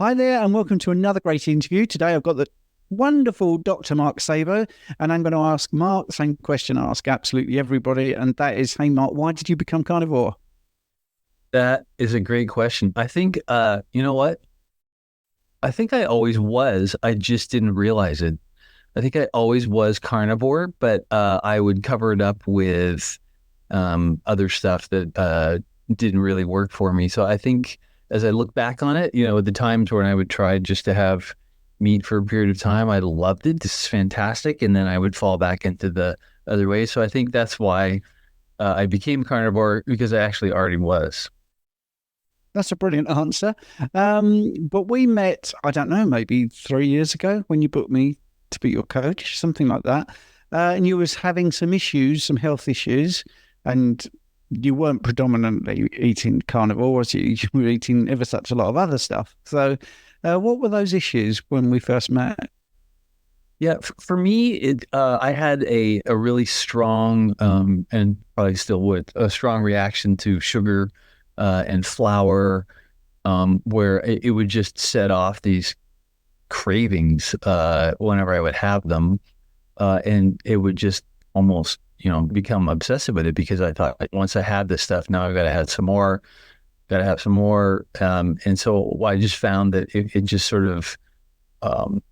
Hi there, and welcome to another great interview. Today I've got the wonderful Dr. Mark Szabo, and I'm going to ask Mark the same question I ask absolutely everybody, and that is, hey Mark, why did you become carnivore? That is a great question. I think, you know what? I think I always was. I just didn't realize it. I think I always was carnivore, but I would cover it up with other stuff that didn't really work for me. So I think as I look back on it, the times when I would try just to have meat for a period of time, I loved it. This is fantastic. And then I would fall back into the other way. So I think that's why I became carnivore, because I actually already was. That's a brilliant answer. But we met, I don't know, maybe 3 years ago when you booked me to be your coach, something like that. And you was having some issues, some health issues, and you weren't predominantly eating carnivore, was you? You were eating ever such a lot of other stuff. So what were those issues when we first met? Yeah, for me, I had a really strong and probably still would a strong reaction to sugar and flour, where it would just set off these cravings whenever I would have them, and it would just almost become obsessive with it, because I thought, like, once I have this stuff, now I've got to have some more, and so I just found that it just sort of um,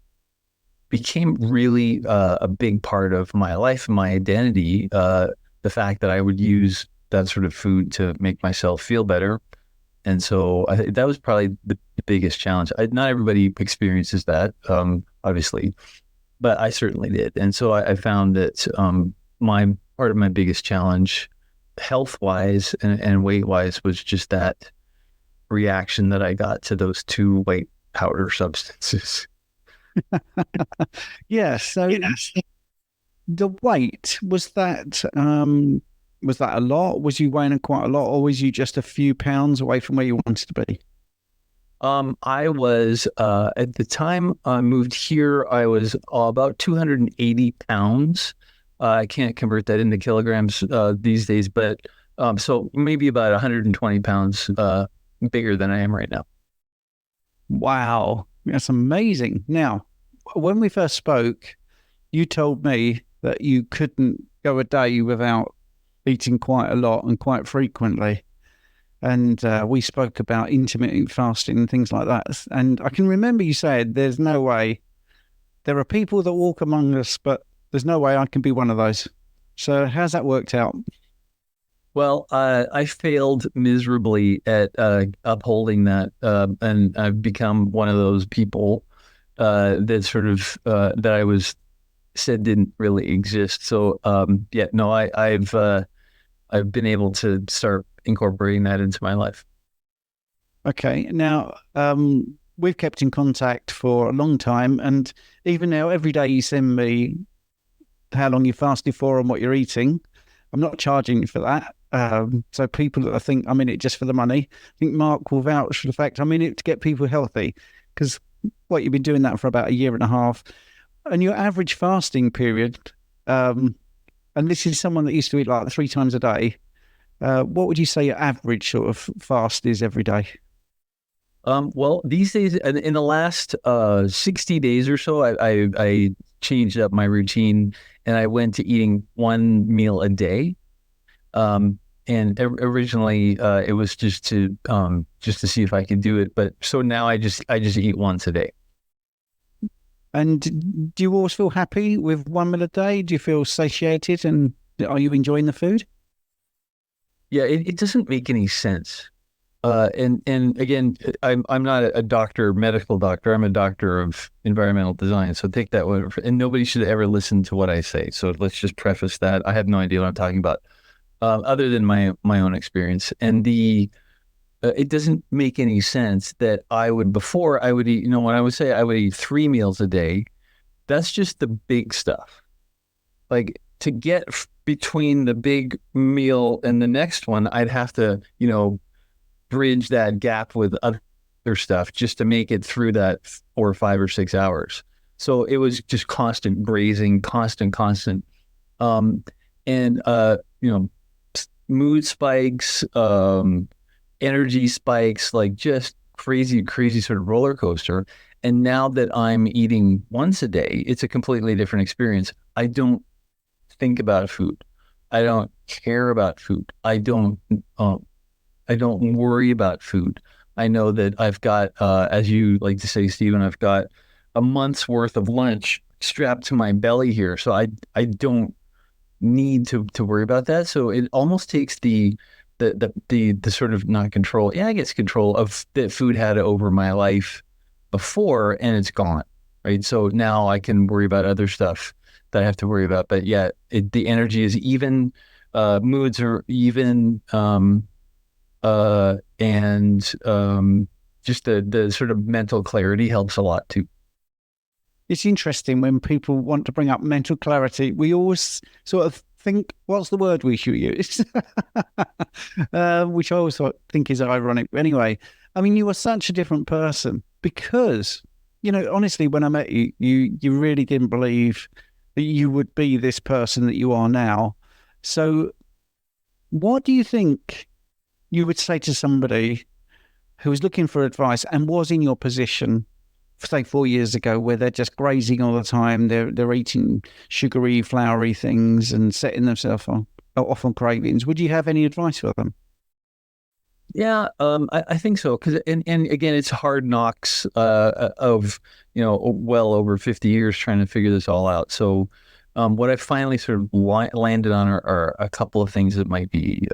became really a big part of my life and my identity. The fact that I would use that sort of food to make myself feel better. And so that was probably the biggest challenge. Not everybody experiences that, obviously, but I certainly did. And so I found that my part of my biggest challenge, health wise and weight wise, was just that reaction that I got to those two white powder substances. Yeah, so Yes. the weight, was that a lot? Was you weighing quite a lot, or was you just a few pounds away from where you wanted to be? I was at the time I moved here, I was about 280 pounds. I can't convert that into kilograms these days, but so maybe about 120 pounds bigger than I am right now. Wow, that's amazing. Now, when we first spoke, you told me that you couldn't go a day without eating quite a lot and quite frequently. And we spoke about intermittent fasting and things like that. And I can remember you said, there's no way. There are people that walk among us, but there's no way I can be one of those. So how's that worked out? Well, I failed miserably at upholding that, and I've become one of those people that sort of that I was said didn't really exist. So yeah, no, I've been able to start incorporating that into my life. Okay. Now, we've kept in contact for a long time. And even now, every day you send me how long you fasted for and what you're eating. I'm not charging you for that. So people that I think I'm in it just for the money, I think Mark will vouch for the fact I'm in it to get people healthy. Because what you've been doing that for about a year and a half, and your average fasting period, um, and this is someone that used to eat like 3 times a day. What would you say your average sort of fast is every day? Well, these days, in the last 60 days or so, I changed up my routine, and I went to eating one meal a day. And originally, it was just to see if I could do it. But so now I just eat once a day. And do you always feel happy with 1 meal a day? Do you feel satiated and are you enjoying the food? Yeah, it doesn't make any sense. And again, I'm not a doctor, medical doctor. I'm a doctor of environmental design. So take that one. And nobody should ever listen to what I say. So let's just preface that I have no idea what I'm talking about, other than my own experience. And the it doesn't make any sense that before I would eat. When I would say I would eat 3 meals a day, that's just the big stuff. Like, to get between the big meal and the next one, I'd have to bridge that gap with other stuff just to make it through that 4 or 5 or 6 hours. So it was just constant grazing, constant, um, and mood spikes, energy spikes, like just crazy sort of roller coaster. And now that I'm eating once a day, it's a completely different experience. I don't think about food. I don't care about food. I don't worry about food. I know that I've got, as you like to say, Stephen, I've got a month's worth of lunch strapped to my belly here. So I don't need to worry about that. So it almost takes the sort of not control. Yeah, I guess control of that food had over my life before, and it's gone. Right. So now I can worry about other stuff that I have to worry about. But yeah, the energy is even, moods are even, and just the sort of mental clarity helps a lot too. It's interesting when people want to bring up mental clarity. We always sort of think, what's the word we should use? Which I always think is ironic. But anyway, I mean, you are such a different person because, honestly, when I met you, you really didn't believe that you would be this person that you are now. So what do you think you would say to somebody who was looking for advice and was in your position, say 4 years ago, where they're just grazing all the time, they're eating sugary, floury things and setting themselves off on cravings? Would you have any advice for them? Yeah, I think so. Because and again, it's hard knocks of well over 50 years trying to figure this all out. So what I finally sort of landed on are a couple of things that might be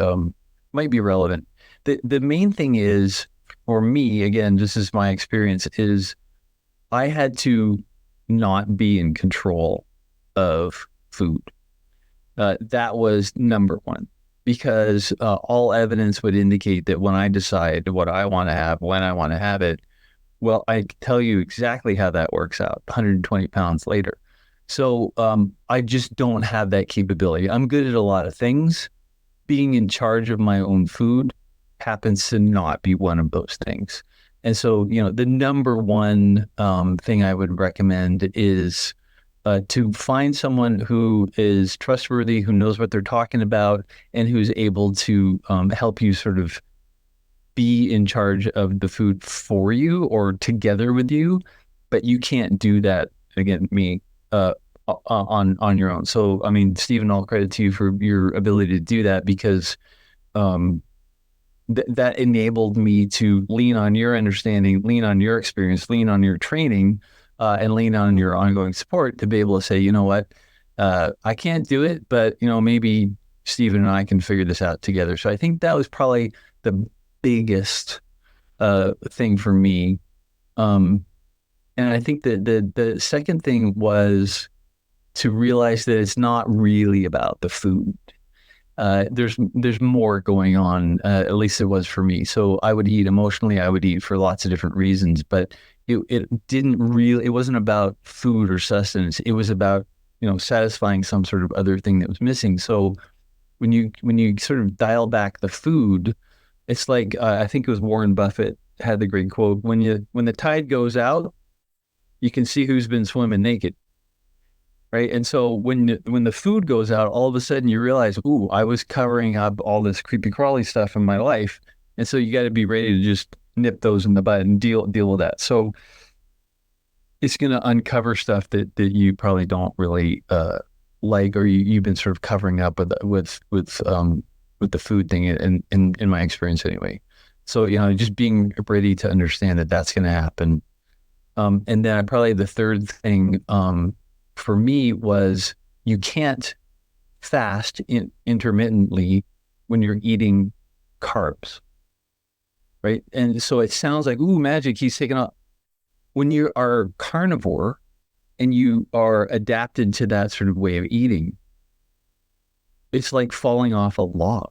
relevant. The main thing is for me, again, this is my experience, is I had to not be in control of food. That was number one, because all evidence would indicate that when I decide what I want to have, when I want to have it, well, I can tell you exactly how that works out 120 pounds later. So I just don't have that capability. I'm good at a lot of things. Being in charge of my own food happens to not be one of those things. And so, the number one thing I would recommend is to find someone who is trustworthy, who knows what they're talking about, and who's able to help you sort of be in charge of the food for you or together with you. But you can't do that, again, me, on your own. So, I mean, Stephen, all credit to you for your ability to do that, because that enabled me to lean on your understanding, lean on your experience, lean on your training, and lean on your ongoing support to be able to say, you know what, I can't do it, but maybe Stephen and I can figure this out together. So I think that was probably the biggest thing for me. And I think that the second thing was to realize that it's not really about the food. There's more going on, at least it was for me. So I would eat emotionally, I would eat for lots of different reasons, but it wasn't about food or sustenance. It was about, satisfying some sort of other thing that was missing. So when you sort of dial back the food, it's like, I think it was Warren Buffett had the great quote, when the tide goes out, you can see who's been swimming naked. Right. And so when the food goes out, all of a sudden you realize, ooh, I was covering up all this creepy crawly stuff in my life. And so you got to be ready to just nip those in the bud and deal with that. So it's going to uncover stuff that you probably don't really like, or you've been sort of covering up with the food thing, in my experience anyway. So, just being ready to understand that that's going to happen. And then probably the third thing, for me, was you can't fast intermittently when you're eating carbs, right? And so it sounds like, ooh, magic, he's taking off. When you are carnivore and you are adapted to that sort of way of eating, it's like falling off a log,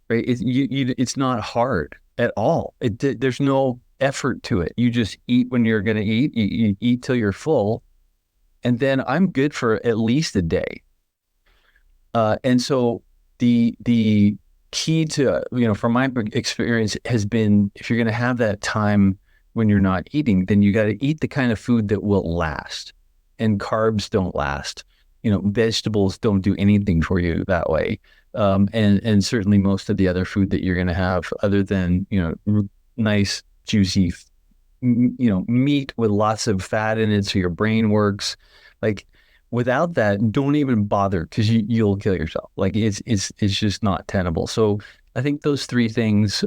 right? It's not hard at all. There's no effort to it. You just eat when you're going to eat. You eat till you're full. And then I'm good for at least a day. And so the key to, from my experience has been, if you're going to have that time when you're not eating, then you got to eat the kind of food that will last. And carbs don't last. Vegetables don't do anything for you that way. And certainly most of the other food that you're going to have, other than, nice juicy, meat with lots of fat in it, so your brain works. Like without that, don't even bother because you'll kill yourself. Like it's just not tenable. So I think those three things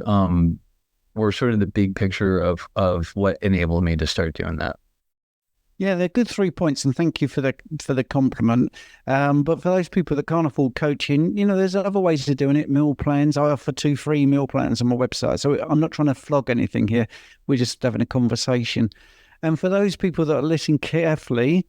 were sort of the big picture of what enabled me to start doing that. Yeah, they're good 3 points, and thank you for the compliment. But for those people that can't afford coaching, there's other ways of doing it. Meal plans. I offer 2 free meal plans on my website, so I'm not trying to flog anything here. We're just having a conversation. And for those people that are listening carefully,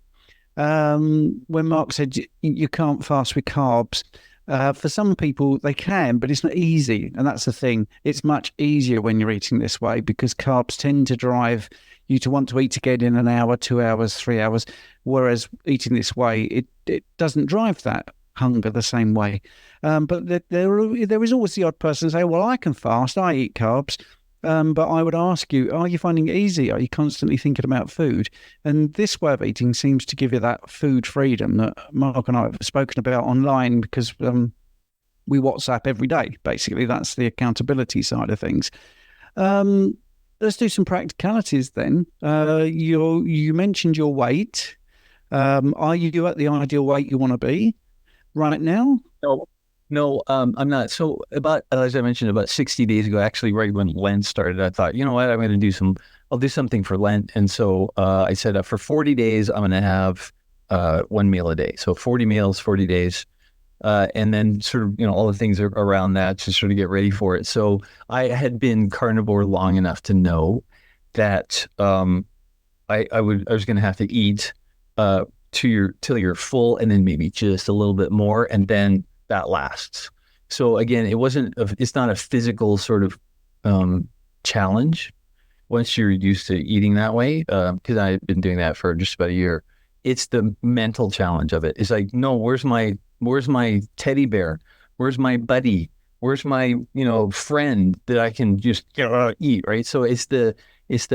when Mark said you can't fast with carbs, for some people they can, but it's not easy, and that's the thing. It's much easier when you're eating this way because carbs tend to drive you to want to eat again in an hour, 2 hours, 3 hours, whereas eating this way, it doesn't drive that hunger the same way. But there is always the odd person say, well, I can fast, I eat carbs. But I would ask you, are you finding it easy? Are you constantly thinking about food? And this way of eating seems to give you that food freedom that Mark and I have spoken about online because we WhatsApp every day. Basically, that's the accountability side of things. Let's do some practicalities then. You mentioned your weight. Are you at the ideal weight you want to be right now? No, I'm not. So as I mentioned, about 60 days ago, actually, right when Lent started, I thought, you know what, I'll do something for Lent. And so I said, for 40 days, I'm going to have 1 meal a day. So 40 meals, 40 days. And then sort of, all the things around that to sort of get ready for it. So I had been carnivore long enough to know that I was going to have to eat till you're full and then maybe just a little bit more. And then that lasts. So again, it's not a physical sort of challenge once you're used to eating that way, because I've been doing that for just about a year. It's the mental challenge of it. It's like, no, where's my teddy bear? Where's my buddy? Where's my, friend that I can just eat, right? So it's the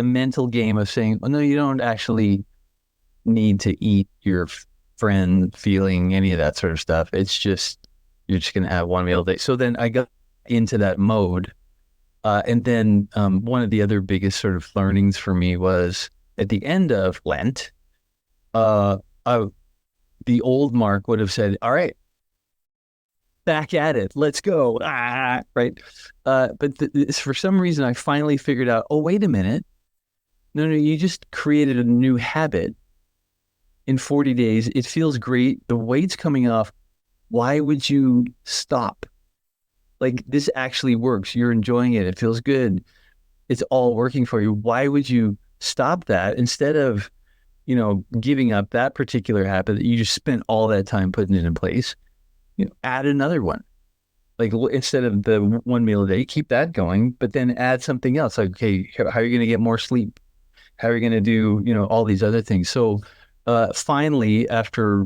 mental game of saying, oh, no, you don't actually need to eat your friend feeling any of that sort of stuff. It's just, you're just going to have 1 meal a day. So then I got into that mode. And then one of the other biggest sort of learnings for me was at the end of Lent, the old Mark would have said, all right, back at it. Let's go. Right. But for some reason, I finally figured out, oh, wait a minute. No, you just created a new habit in 40 days. It feels great. The weight's coming off. Why would you stop? Like, this actually works. You're enjoying it. It feels good. It's all working for you. Why would you stop that instead of, giving up that particular habit that you just spent all that time putting it in place? Add another one. Like, instead of the 1 meal a day, keep that going, but then add something else. Like, okay, how are you going to get more sleep? How are you going to do, all these other things? So finally, after,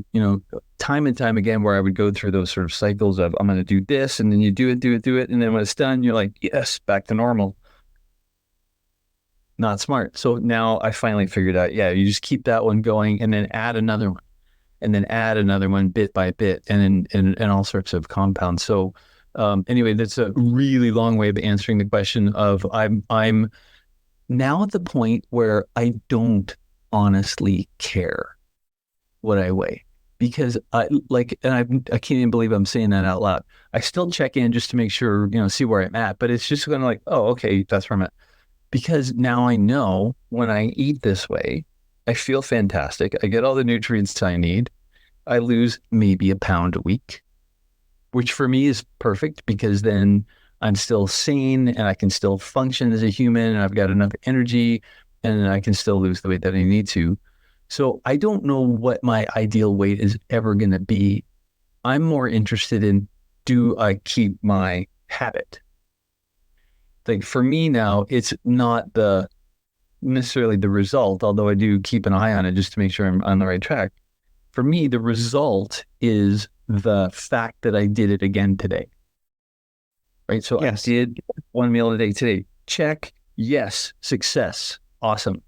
time and time again, where I would go through those sort of cycles of, I'm going to do this, and then you do it. And then when it's done, you're like, yes, back to normal. Not smart. So now I finally figured out, you just keep that one going and then add another one and then add another one bit by bit and all sorts of compounds. So anyway, that's a really long way of answering the question of I'm now at the point where I don't honestly care what I weigh, because I can't even believe I'm saying that out loud. I still check in just to make sure, see where I'm at, but it's just kind of like, oh, okay, that's where I'm at. Because now I know when I eat this way, I feel fantastic. I get all the nutrients I need. I lose maybe a pound a week, which for me is perfect because then I'm still sane and I can still function as a human and I've got enough energy and I can still lose the weight that I need to. So I don't know what my ideal weight is ever going to be. I'm more interested in, do I keep my habit? Like for me now, it's not necessarily the result, although I do keep an eye on it just to make sure I'm on the right track. For me, the result is the fact that I did it again today. Right? So yes. I did 1 meal a day today. Check. Yes. Success. Awesome.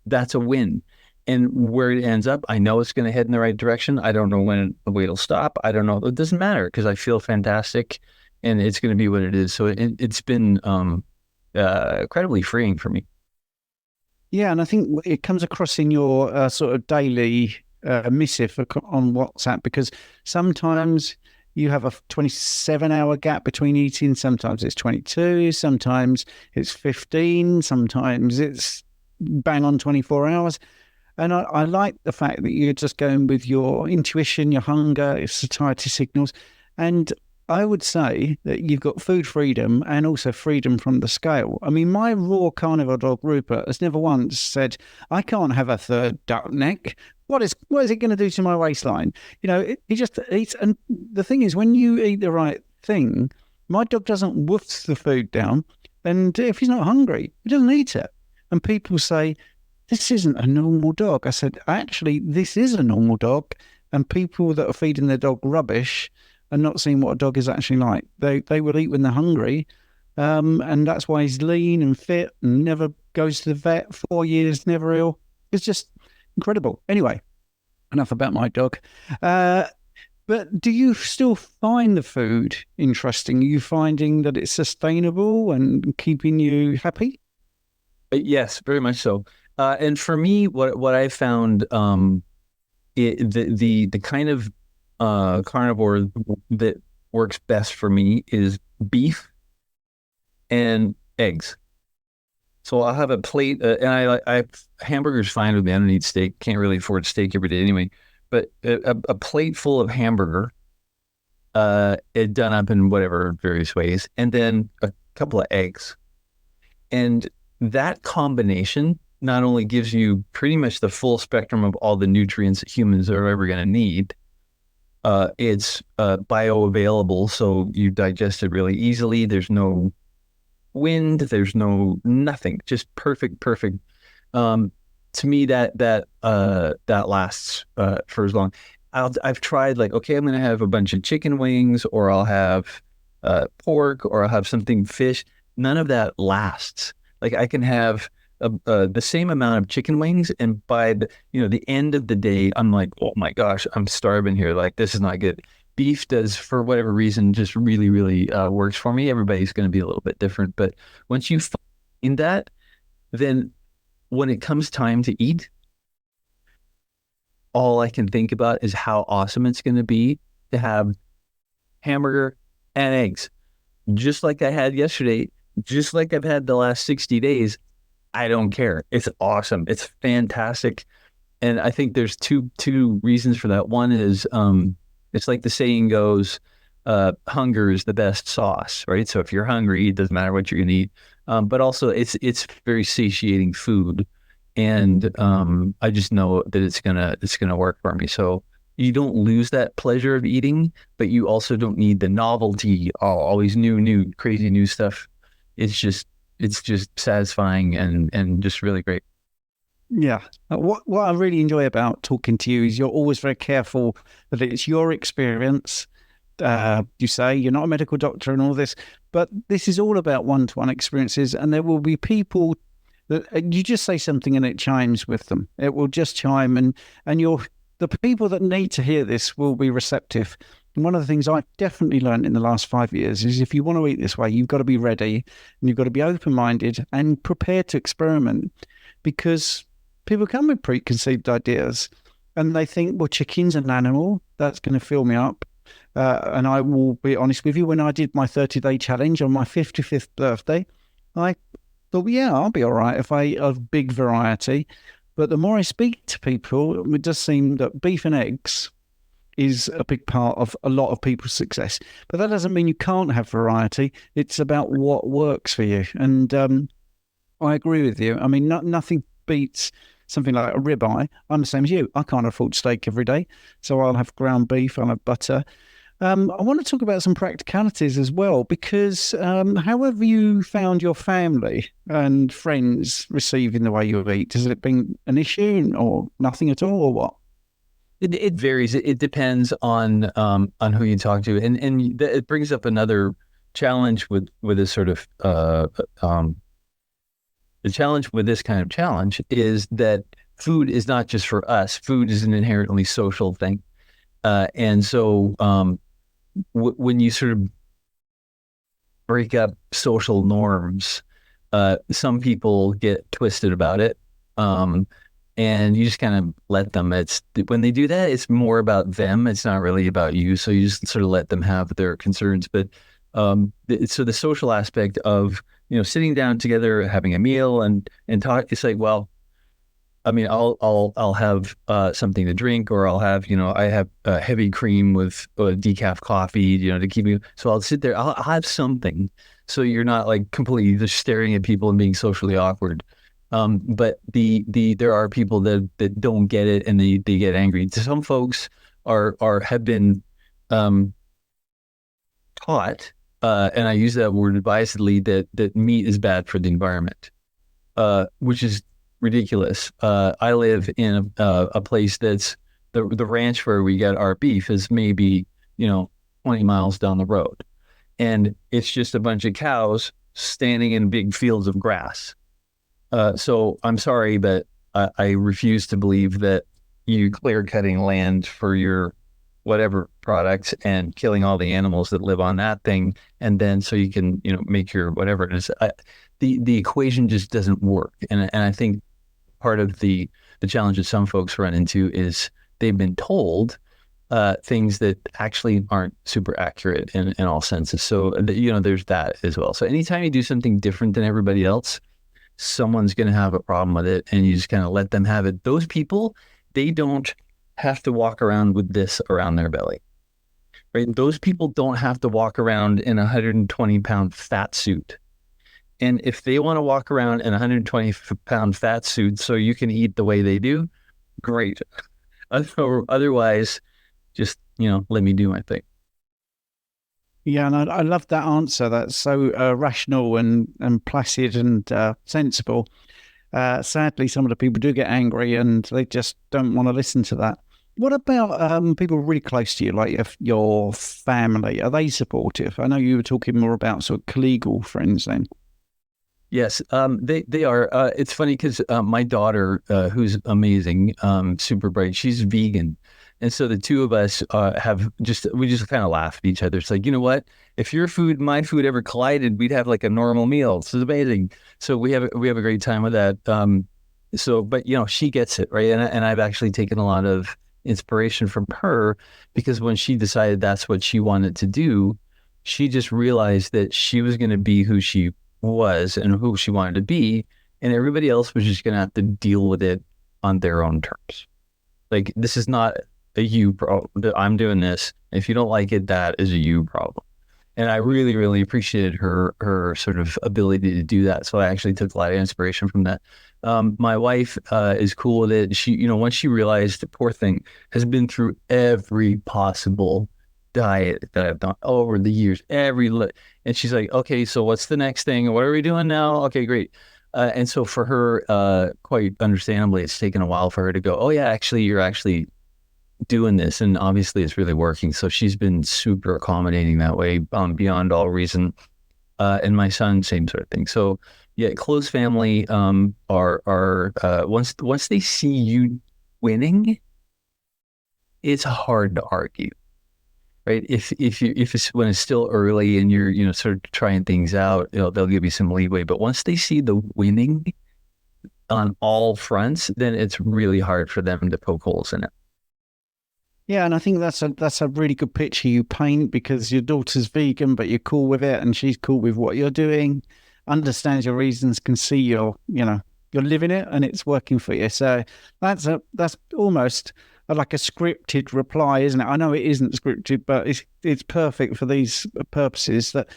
That's a win. And where it ends up, I know it's going to head in the right direction. I don't know when the weight will stop. I don't know. It doesn't matter because I feel fantastic and it's going to be what it is. So it's been incredibly freeing for me. Yeah, and I think it comes across in your sort of daily missive on WhatsApp, because sometimes you have a 27-hour gap between eating. Sometimes it's 22, sometimes it's 15, sometimes it's bang on 24 hours. And I like the fact that you're just going with your intuition, your hunger, your satiety signals. And I would say that you've got food freedom and also freedom from the scale. I mean, my raw carnivore dog, Rupert, has never once said, I can't have a third duck neck. What is it going to do to my waistline? You know, he just eats. And the thing is, when you eat the right thing, my dog doesn't wolf the food down. And if he's not hungry, he doesn't eat it. And people say, this isn't a normal dog. I said, actually, this is a normal dog. And people that are feeding their dog rubbish are not seeing what a dog is actually like. They will eat when they're hungry. And that's why he's lean and fit and never goes to the vet, 4 years, never ill. It's just incredible. Anyway, enough about my dog. But do you still find the food interesting? Are you finding that it's sustainable and keeping you happy? Yes, very much so. And for me, what I found, the kind of carnivore that works best for me is beef and eggs. So I'll have a plate, and I hamburger's fine with me. I don't eat steak. Can't really afford steak every day anyway. But a plate full of hamburger, it done up in whatever various ways, and then a couple of eggs, and that combination not only gives you pretty much the full spectrum of all the nutrients that humans are ever going to need, it's bioavailable, so you digest it really easily. There's no wind, there's no nothing, just perfect. To me, that lasts for as long. I've tried, like, okay, I'm going to have a bunch of chicken wings, or I'll have pork, or I'll have something fish. None of that lasts. Like, I can have the same amount of chicken wings, and by the end of the day, I'm like, oh my gosh, I'm starving here. Like, this is not good. Beef does, for whatever reason, just really, really works for me. Everybody's going to be a little bit different, but once you find that, then when it comes time to eat, all I can think about is how awesome it's going to be to have hamburger and eggs, just like I had yesterday, just like I've had the last 60 days. I don't care. It's awesome. It's fantastic. And I think there's two reasons for that. One is, it's like the saying goes, hunger is the best sauce, right? So if you're hungry, it doesn't matter what you're going to eat. But also it's very satiating food. And I just know that it's gonna work for me. So you don't lose that pleasure of eating, but you also don't need the novelty, always new, crazy new stuff. It's just satisfying and just really great. Yeah. What I really enjoy about talking to you is you're always very careful that it's your experience. You say you're not a medical doctor and all this, but this is all about one-to-one experiences, and there will be people that you just say something and it chimes with them. It will just chime, and the people that need to hear this will be receptive. And one of the things I've definitely learned in the last 5 years is, if you want to eat this way, you've got to be ready and you've got to be open-minded and prepared to experiment, because people come with preconceived ideas and they think, well, chicken's an animal, that's going to fill me up. And I will be honest with you, when I did my 30-day challenge on my 55th birthday, I thought, yeah, I'll be all right if I eat a big variety. But the more I speak to people, it does seem that beef and eggs is a big part of a lot of people's success. But that doesn't mean you can't have variety. It's about what works for you. And I agree with you. I mean, nothing beats something like a ribeye. I'm the same as you. I can't afford steak every day. So I'll have ground beef, I'll have butter. I want to talk about some practicalities as well, because how have you found your family and friends receiving the way you eat? Has it been an issue or nothing at all, or what? It varies. It depends on who you talk to, and it brings up another challenge with this sort of the challenge with this kind of challenge is that food is not just for us. Food is an inherently social thing, and so when you sort of break up social norms, some people get twisted about it, And you just kind of let them. It's when they do that, it's more about them. It's not really about you. So you just sort of let them have their concerns. But so the social aspect of sitting down together, having a meal, and talk. It's like, well, I mean, I'll have something to drink, or I'll have I have heavy cream with decaf coffee, to keep me. So I'll sit there. I'll have something, so you're not like completely just staring at people and being socially awkward. But there are people that don't get it, and they get angry. Some folks have been taught, and I use that word advisedly, that meat is bad for the environment, which is ridiculous. I live in a place that's the ranch where we get our beef is maybe 20 miles down the road, and it's just a bunch of cows standing in big fields of grass. So I'm sorry, but I refuse to believe that you clear cutting land for your whatever products and killing all the animals that live on that thing, and then so you can make your whatever it is. The equation just doesn't work, and I think part of the challenge that some folks run into is they've been told things that actually aren't super accurate in all senses. So there's that as well. So anytime you do something different than everybody else, someone's going to have a problem with it, and you just kind of let them have it. Those people, they don't have to walk around with this around their belly, right? Those people don't have to walk around in a 120-pound fat suit. And if they want to walk around in a 120-pound fat suit so you can eat the way they do, great. Otherwise, just, let me do my thing. Yeah, and I love that answer. That's so rational and placid and sensible. Sadly, some of the people do get angry, and they just don't want to listen to that. What about people really close to you, like your family? Are they supportive? I know you were talking more about sort of collegial friends then. Yes, they are. It's funny because my daughter, who's amazing, super bright, she's vegan. And so the two of us we just kind of laugh at each other. It's like, you know what? If your food, my food ever collided, we'd have like a normal meal. This is amazing. So we have a great time with that. But she gets it, right? And I've actually taken a lot of inspiration from her, because when she decided that's what she wanted to do, she just realized that she was going to be who she was and who she wanted to be, and everybody else was just going to have to deal with it on their own terms. Like, this is not a you problem. I'm doing this. If you don't like it, that is a you problem. And I really, really appreciated her sort of ability to do that. So I actually took a lot of inspiration from that. My wife is cool with it. She, once she realized, the poor thing has been through every possible diet that I've done over the years, and she's like, okay, so what's the next thing? What are we doing now? Okay, great. And so for her, quite understandably, it's taken a while for her to go, oh yeah, actually, you're actually doing this, and obviously it's really working. So she's been super accommodating that way, beyond all reason. And my son, same sort of thing. So yeah, close family are once they see you winning, it's hard to argue. Right. If it's when it's still early and you're sort of trying things out, they'll give you some leeway. But once they see the winning on all fronts, then it's really hard for them to poke holes in it. Yeah, and I think that's a really good picture you paint, because your daughter's vegan, but you're cool with it, and she's cool with what you're doing, understands your reasons, can see you're living it, and it's working for you. So that's almost like a scripted reply, isn't it? I know it isn't scripted, but it's perfect for these purposes. That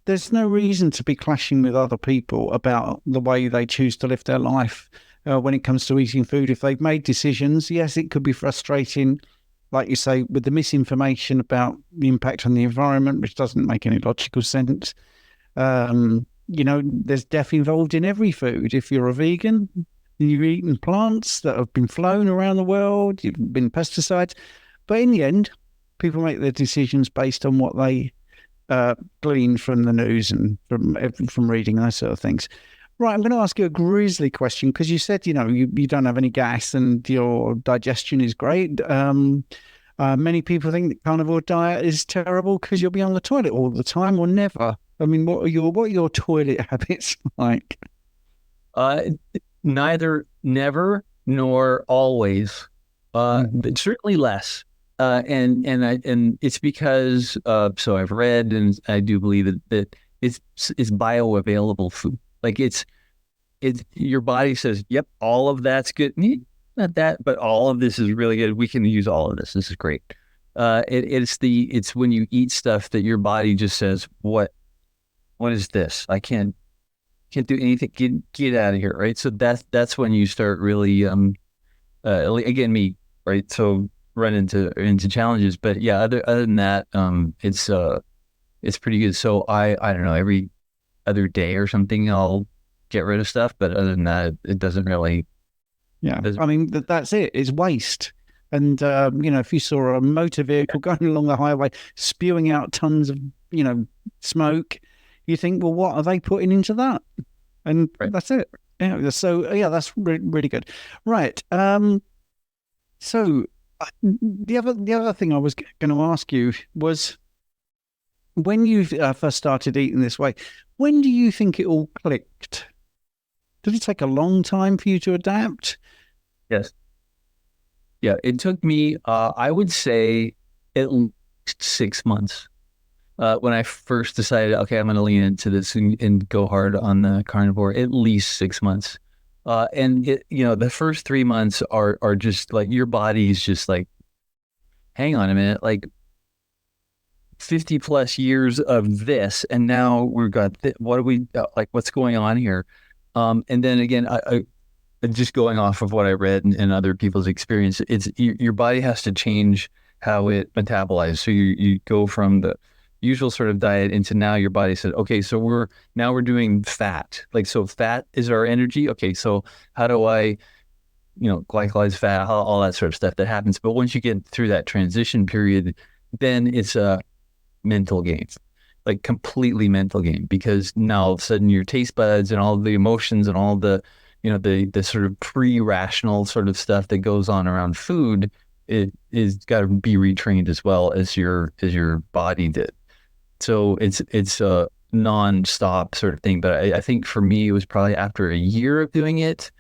there's no reason to be clashing with other people about the way they choose to live their life when it comes to eating food. If they've made decisions, yes, it could be frustrating, like you say, with the misinformation about the impact on the environment, which doesn't make any logical sense. There's death involved in every food. If you're a vegan, you're eating plants that have been flown around the world, you've been pesticides. But in the end, people make their decisions based on what they glean from the news and from reading, those sort of things. Right, I'm going to ask you a grisly question, because you said, you don't have any gas and your digestion is great. Many people think the carnivore diet is terrible because you'll be on the toilet all the time or never. I mean, what are your toilet habits like? Neither, never, nor always. But certainly less. And it's because so I've read and I do believe that it's bioavailable food. Like it's your body says, yep, all of that's good. Not that, but all of this is really good. We can use all of this. This is great. It's when you eat stuff that your body just says, what is this? I can't do anything. Get out of here, right? So that's when you start really again me, right? So run into challenges, but yeah, other than that, it's pretty good. So I don't know, every other day or something I'll get rid of stuff, but other than that, it doesn't really. Yeah, I mean that's it. It's waste. And if you saw a motor vehicle going along the highway spewing out tons of smoke, you think, well, what are they putting into that? And Right. that's it. Yeah. So yeah, that's really good. Right. So the other thing I was going to ask you was, when you first started eating this way, when do you think it all clicked? Did it take a long time for you to adapt? Yes. Yeah. It took me, I would say, at least 6 months. When I first decided, okay, I'm going to lean into this and go hard on the carnivore, at least 6 months. And the first 3 months are just like your body's just like, hang on a minute, like 50 plus years of this, and now we've got what are we like? What's going on here? And then again, I just going off of what I read and other people's experience, it's your body has to change how it metabolizes. So you go from the usual sort of diet into now your body said, okay, so we're doing fat. Like, so fat is our energy. Okay, so how do I, glycolyze fat, all that sort of stuff that happens. But once you get through that transition period, then it's a mental game, like completely mental game, because now all of a sudden your taste buds and all the emotions and all the, the sort of pre-rational sort of stuff that goes on around food, it is got to be retrained as well as your body did. So it's a non-stop sort of thing. But I think for me, it was probably after a year of doing it,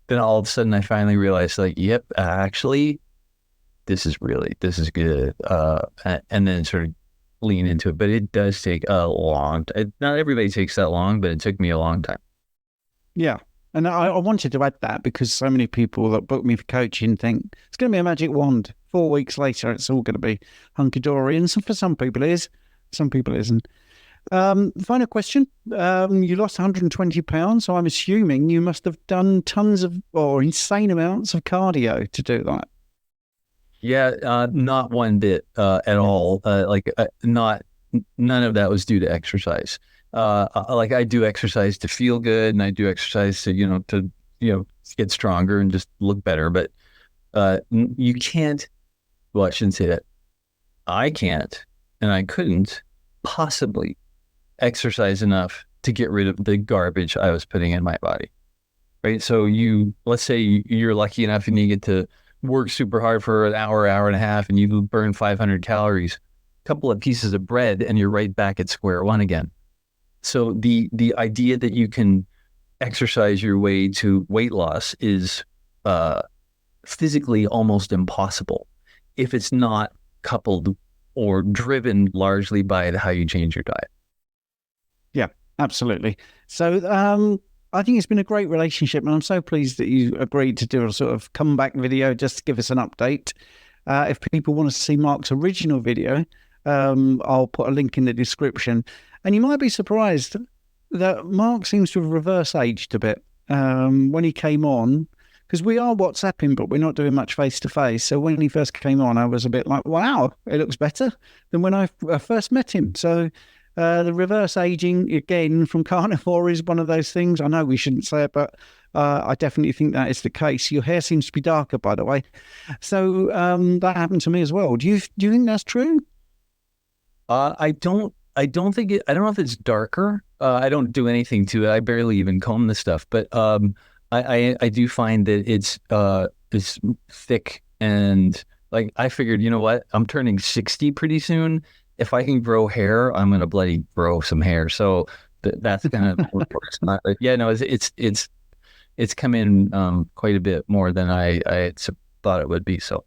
then all of a sudden I finally realized, like, yep, actually, this is good. And then sort of lean into it. But it does take a long time. Not everybody takes that long, but it took me a long time. Yeah. And I wanted to add that because so many people that book me for coaching think it's going to be a magic wand. 4 weeks later, it's all going to be hunky-dory. And for some people it is, some people it isn't. Final question. You lost 120 pounds, so I'm assuming you must have done tons of or insane amounts of cardio to do that. Yeah, not one bit at all. None of that was due to exercise. Like I do exercise to feel good, and I do exercise to get stronger and just look better. But you can't. Well, I shouldn't say that. I can't, and I couldn't possibly exercise enough to get rid of the garbage I was putting in my body. Right. So let's say you're lucky enough and you get to work super hard for an hour and a half, and you burn 500 calories, a couple of pieces of bread, and you're right back at square one again. So the idea that you can exercise your way to weight loss is physically almost impossible if it's not coupled or driven largely by how you change your diet. Yeah, absolutely. So I think it's been a great relationship, and I'm so pleased that you agreed to do a sort of comeback video just to give us an update. If people want to see Mark's original video, I'll put a link in the description. And you might be surprised that Mark seems to have reverse aged a bit when he came on, because we are WhatsApping, but we're not doing much face-to-face. So when he first came on, I was a bit like, wow, it looks better than when I first met him. So the reverse aging, again, from carnivore is one of those things. I know we shouldn't say it, but I definitely think that is the case. Your hair seems to be darker, by the way. So that happened to me as well. Do you think that's true? I don't think I don't know if it's darker. I don't do anything to it. I barely even comb the stuff, but I do find that it's thick, and like I figured, you know what? I'm turning 60 pretty soon. If I can grow hair, I'm gonna bloody grow some hair. So that's kind of it's not. Yeah, no, it's it's come in quite a bit more than I thought it would be. So.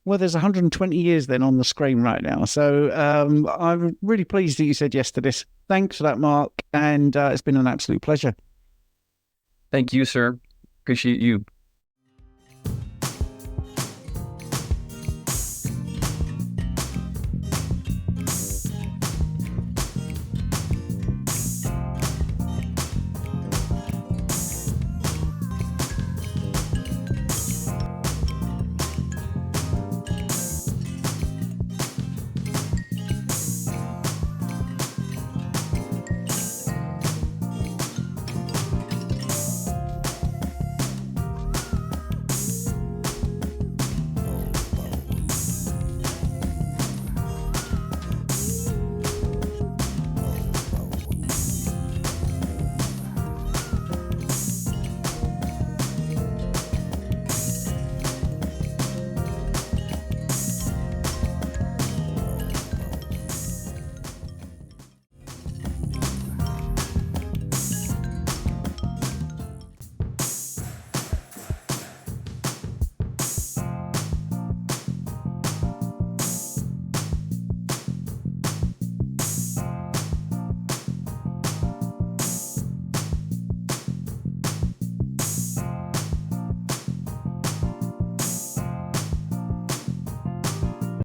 Well, there's 120 years then on the screen right now. So I'm really pleased that you said yes to this. Thanks for that, Mark. And it's been an absolute pleasure. Thank you, sir. Appreciate you.